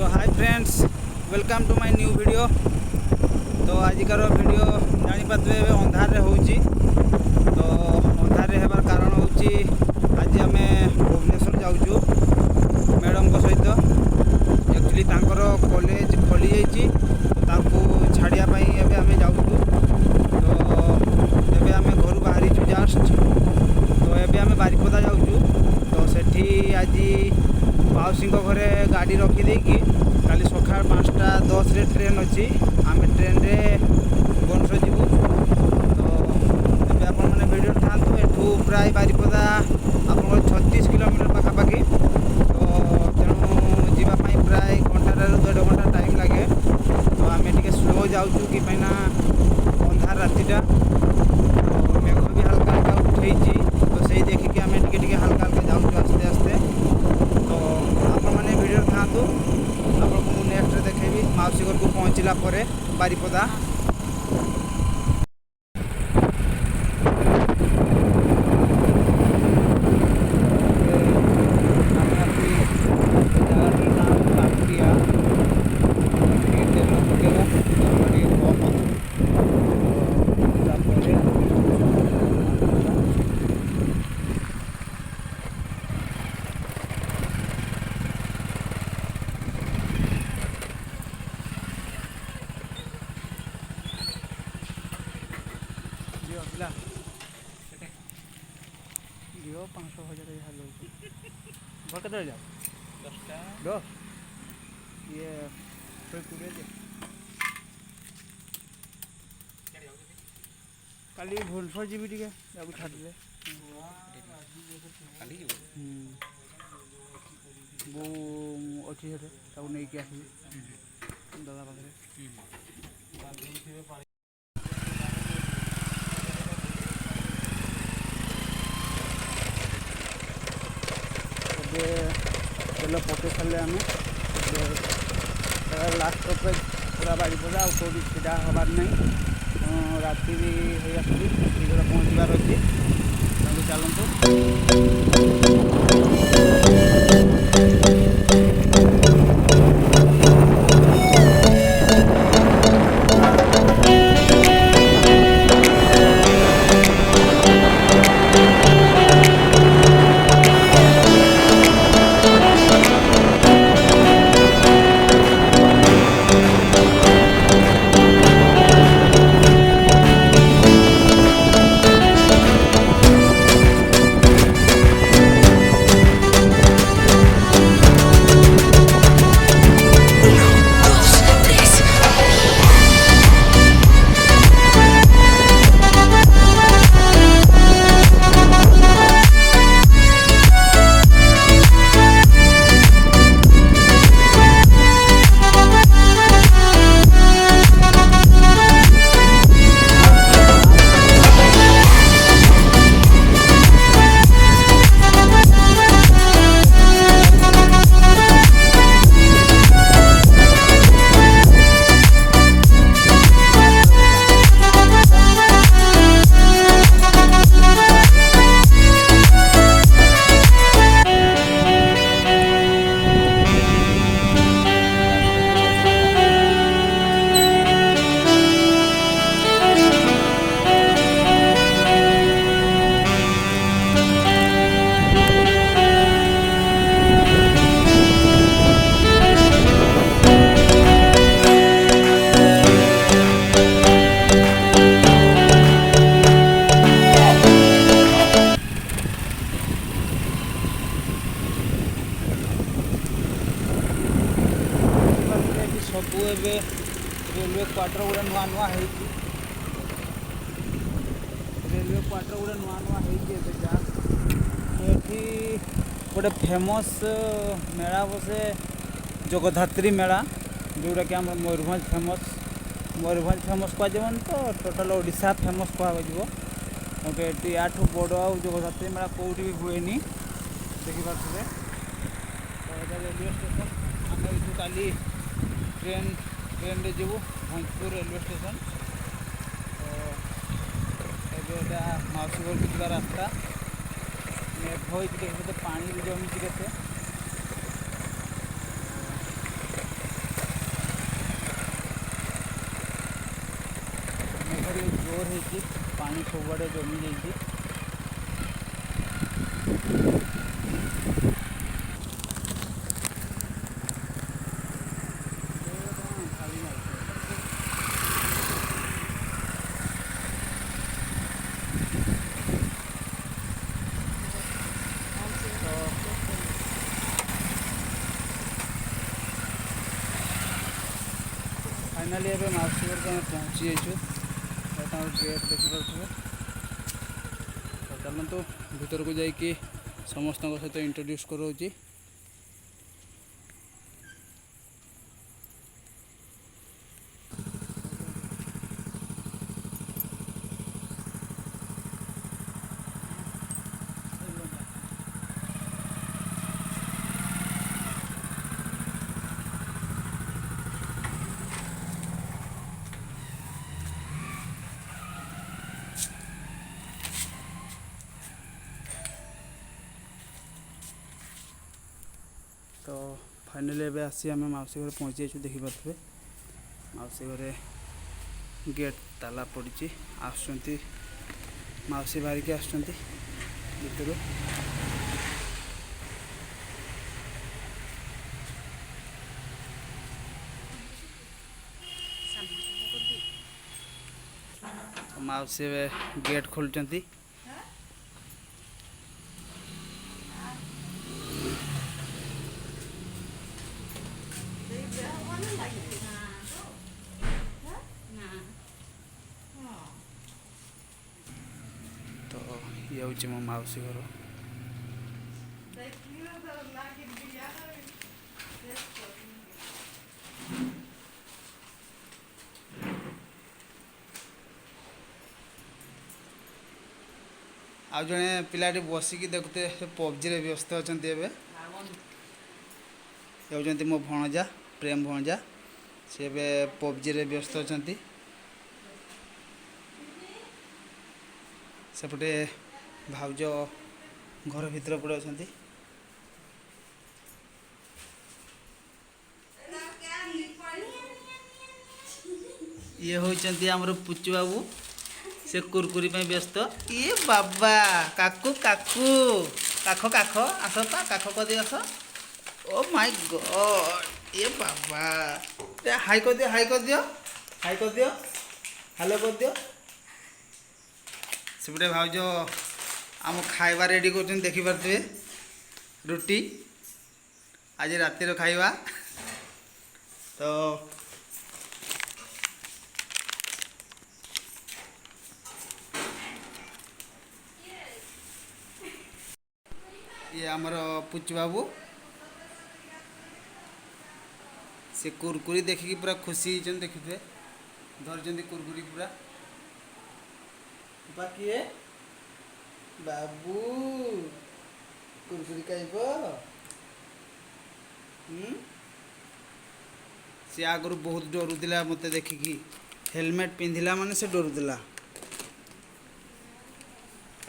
So hi friends, welcome to my new video. तो आजिकार video जानीपारे अंधारे होची। तो अंधारे हेबार कारण होची आज आम भुवनेश्वर जाऊँ मैडम को सहित। एक्चुअली तांकर कॉलेज खोली जाइए तो छाड़ियापाई एवं आम जाऊँ। तो एबे आम घर बाहरी जस्ट। तो एबे आम बारिपदा जाऊँ। तो सेठी आज माउसी घरे गाड़ी रखीदे काली सका 5:10 ट्रेन अच्छी। आम ट्रेन रे भुवनेश्वर जीवु। तो एबे आपण मैंने वीडियो था एठू प्राय बारिपदा आप 36 किलोमीटर पाखापाखि। तो तेणु जीवाई प्राय घंटा 1.5 घंटा टाइम लगे। तो आम टे स्लो जाऊँ कि अंधार रातिटा। तो मेघ भी हल्का हल्का उठे। तो से देखिए आम टे हल्का हल्का जाऊँ आस्ते आस्ते। तो आपने वीडियो था आपको नेक्स्ट देखेबी माउसी घर को पहुँचला बारिपदा। जियो 500,000 केते जाओ 10 ये काली भुवनेश्वर जी टे छाड़े बो अच्छी नहीं कि आसबी दादा पाखे। तेल पके सारे आम लास्ट पे पूरा बारिपदा कौटी सीधा हबार नहीं। राति भी हो आसुची शीघ्र पहुँचबार अच्छी। चलतु सबू एवं रेलवे क्वार्टर गुड़ा नुआ नुआ रेलवे क्वार्टर गुड़ा नुआ नुआ ये गोटे फेमस मेला बसे जगधात्री मेला जोटा कि मयूरभंज फेमस कहुन। तो टोटाल ओडिशा फेमस कह या बड़ आउ जगधात्री मेला कौटी भी हुए देखिपे। तो रेलवे स्टेशन आम यू काली ट्रेन रे जीवु भंजपुर रेलवे स्टेशन। तो ये माउसी घर को रास्ता मेघ हो पानी भी जमी के ଜୋର ହେଇଛି, ପାଣି ସବୁଆଡ଼େ ଜମି ଯାଇଛି। फाइनाली एवं माउसी घर को आम पहुँची जाइए। गेट देखिपे तो चलतु भीतर को जाकि समस्त सहित इंट्रोड्यूस कराऊँगी। तो फाइनाली एवं आसी आम माउसी घर पहुँची जाइए। देखिपे माउसी घरे गेट ताला पड़ी आसुँच माउसी बाहरिकी आसुँच भीतर। माउसी गेट खोलुंट। तो ये हूँ मो माउसी घर। आज जड़े पिलाटी बसिकी देखते पबजी रे व्यस्त अच्छा। ये मो भणजा प्रेम भणजा सी पबजी रे व्यस्त अच्छा। सेपटे भाउज घर भीतर पड़े अच्छा। ये होती आमर पुचु बाबू से कुरकुरी पे व्यस्त। ये बाबा काकू काकू काख काख आस पा काख कर दियो आस। ओ माय गॉड ये बाबा हाई कर दियो हाई कर दियो हाई कर दियो हेलो कर दियो। सेपटे भाउज आम खाइबा रेडी कर देखिपे रुटी आज रातिर खाइबा। तो ये आमर पुचु बाबू से कुरकुरी देखिकी पूरा खुशी होती। देखिए धरती कुरकुरी पूरा बाकी बाबू कुरकुरी खाइब। सी आगु बहुत डरुला मत देखिकी हेलमेट पिंधिला माने से डरुला।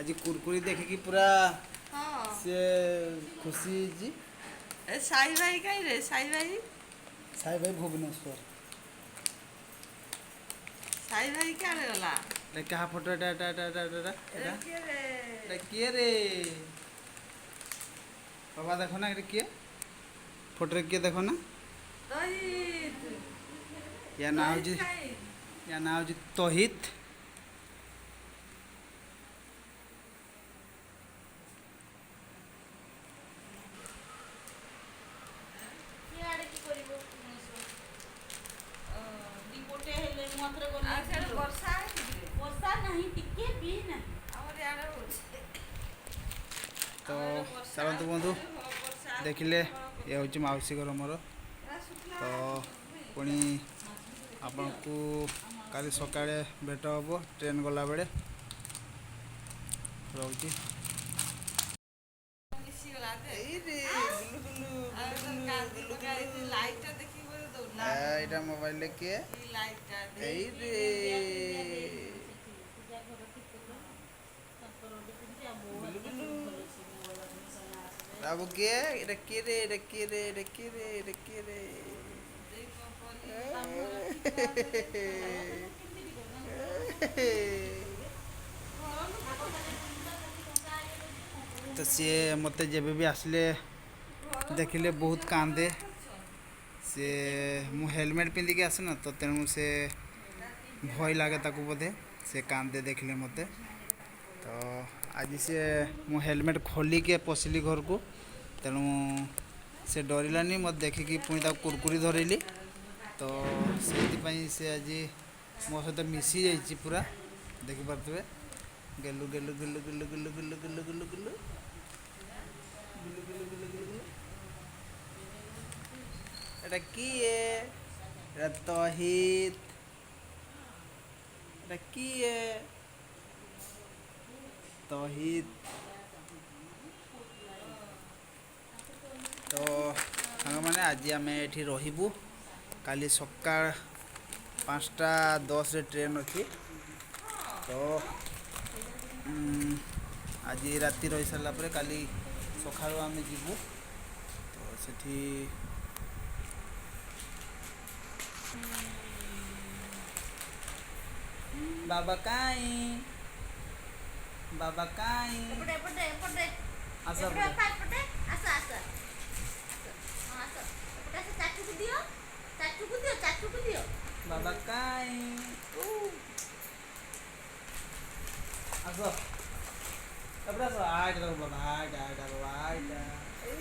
आज कुरकुरी देखिकी पूरा से खुशी जी। साई भाई कहीं रे साई भाई भुवनेश्वर साई भाई क्या रे गला क्या फोटो किए रे बाबा देखो ना किए फोटो किए देखो ना। या ना हूँ तोहित। तो चलतु बंधु देखिले ये हूँ माउसी घर मोर। तो पुणी आपण को काली सकाळे भेट हम ट्रेन गला बेले रोची। एटा मोबाइल किए बाबू किए किए रे किए रे किए रे किए रे तो सी मत जब भी आसले देखिले बहुत कांदे से मु हेलमेट पिंधिकी आसे ना तो तेणु से भय लगे ताकू बोधे से कांदे देखले मते तो आज से मु हेलमेट खोलिके पशिली घर को तेणु से डरलानी मत देखिकी पुणी कुरकुरी धरली तो से आज मो सहित मिसी जाइए पूरा देखिपे गेलु गेलु गेलु गेलु गेलु गेलु गेलु गेलु गेलु এটা কি এটা তহিদ এটা কি তহিদ তো ସାଙ୍ଗମାନେ ଆଜି ଆମେ ଏଠି ରହିବୁ କାଲି ସକାଳ 5:10 ଟ୍ରେନ୍ ଅଛି ତ ଆଜି ରାତି ରହି ସାରିଲା ପରେ କାଲି ସକାଳୁ ଆମେ ଯିବୁ ତ ସେଠି बाबा काई एपटे एपटे एपटे आसा एपटे एपटे आसा आसा आसा एपटे आसा चाचू को दियो बाबा काई आसो एपटे आसो आइट करो बाबा आइट बाबा आइट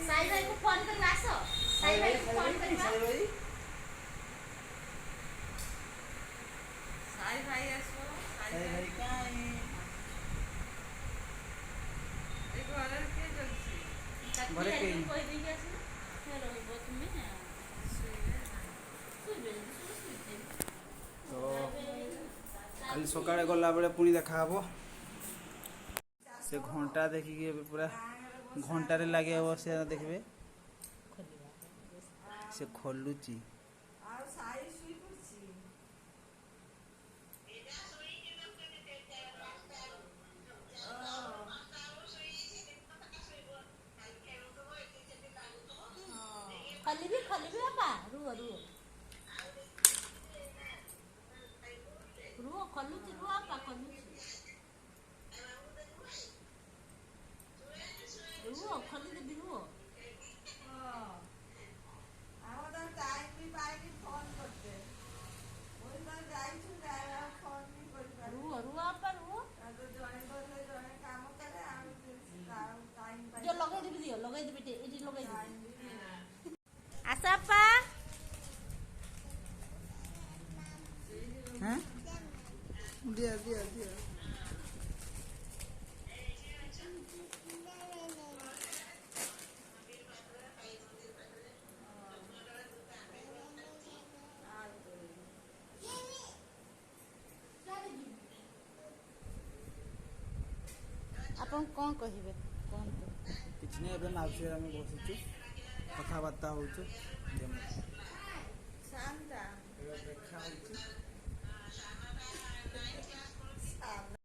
साई भाई को फोन कर आसो साई भाई को फोन कर साई भाई आसो साई भाई काई एक ऑर्डर के जल्दी भरे के कोई देगी आसो हेलो वो तुम्हें तो काली सकाळे गला बेले पुणी देखा हबो से घंटा देखिए पूरा घंटारे लगे हे से देखबे से खोलुची खली भी बाबा रुओ खलुची रुओ आपा रुओ खली देबी रुओ আমাদের টাইম भी पाएगी फोन करते ওই না যাইছু যারা ফোন भी करता रुओ आपा रुओ तो जने बदले जने काम करे আমি टाइम पाई जो लगे देबी एटी लगे देबी आसा आपा हैं दिया आपन कौन कहिबे कौन किछ नहीं एबे माउसी आमे बसिछु कथा बार्ता होछु शांता देखा होछु